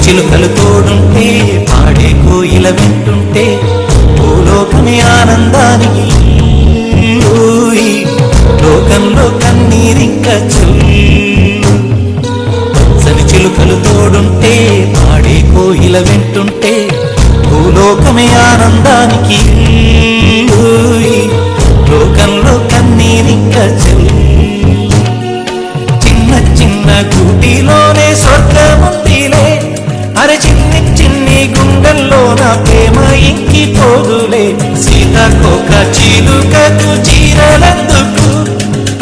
చిలుకలు తోడుంటే పాడే కోయిల వింటుంటే భూలోకమే ఆనందానికి లోకంలో కన్నీరింక పచ్చని చిలుకలు తోడుంటే పాడే కోయిల వింటుంటే భూలోకమే ఆనందానికి లోకంలో కన్నీరింక చిన్న చిన్న గూటిలోనే స్వర్గముందిలే అరే చిన్ని చిన్ని గుండెల్లో నా ప్రేమ ఇంకిపోదులే సీతాకోక చిలుకకు చీరలందుకు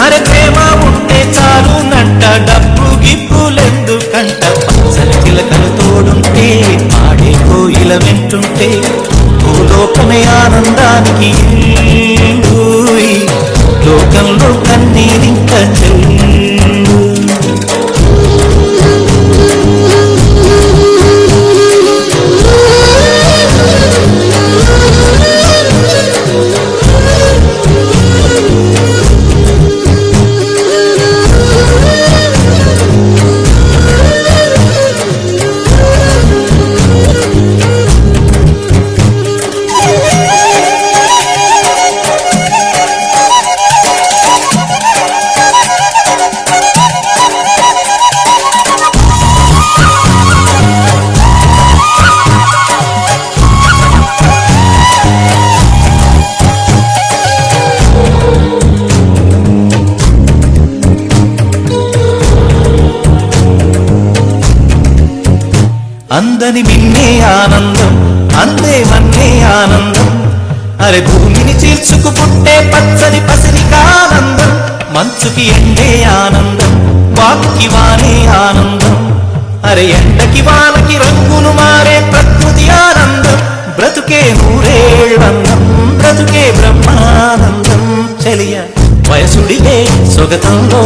అరే ప్రేమ ఉంటే చాలునంట డబ్బు గిప్పులెందుకంట పచ్చని చిలకలు తోడుంటే పాడే కోయిల వింటుంటే భూలోకమే ఆనందానికి లోకంలో కన్నీరింక అందని మిన్నే ఆనందం అందే మన్నే ఆనందం అరే భూమిని చీల్చుకు పుట్టే పచ్చని పసిరికి ఆనందం మంచుకి ఎండే ఆనందం వాక్కి వానే ఆనందం అరే ఎండకి వానకి రంగులు మారే ప్రకృతి ఆనందం బ్రతుకే నూరేళ్ళందం బ్రతుకే బ్రహ్మానందం చెలియ వయసుడిగే సొగతంలో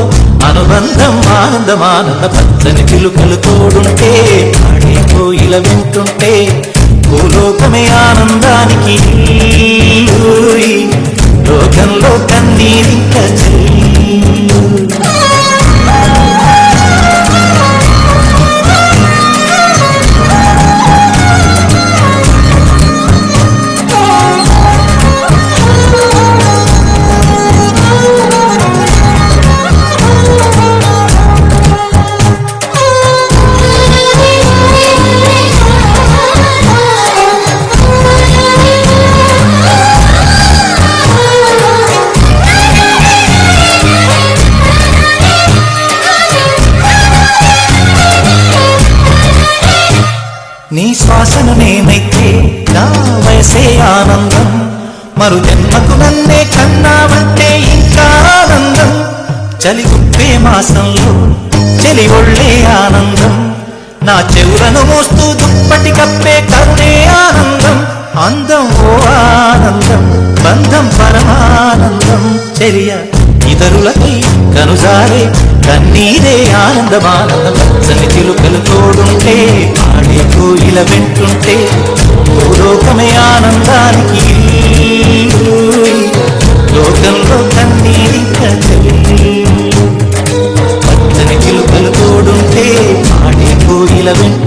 అనుబంధం ఆనందమానంద పచ్చని చిలుకలు తోడుంటే పాడే కోయిల వింటుంటే భూలోకమే ఆనందానికి లోకంలో కన్నీరింక నీ శ్వాసను నేనైతే నా వయసే ఆనందం మరు జన్మకు నన్నే కన్నావంటే ఇంకా ఆనందం చలి గుప్పే మాసంలో చలి ఒళ్ళే ఆనందం నా చెవులను మోస్తూ దుప్పటి కప్పే కరుణే ఆనందం అందం ఓ ఆనందం బంధం పరమానందం చెలియ ఇతరులకి కనుజారే కన్నీరే ఆనందమానందం పచ్చని చిలుకలు తోడుంటే పాడే కోయిల వింటుంటే భూలోకమే ఆనందానికి లోకంలో కన్నీరింక పచ్చని చిలుకలు తోడుంటే పాడే కోయిల వింటుంటే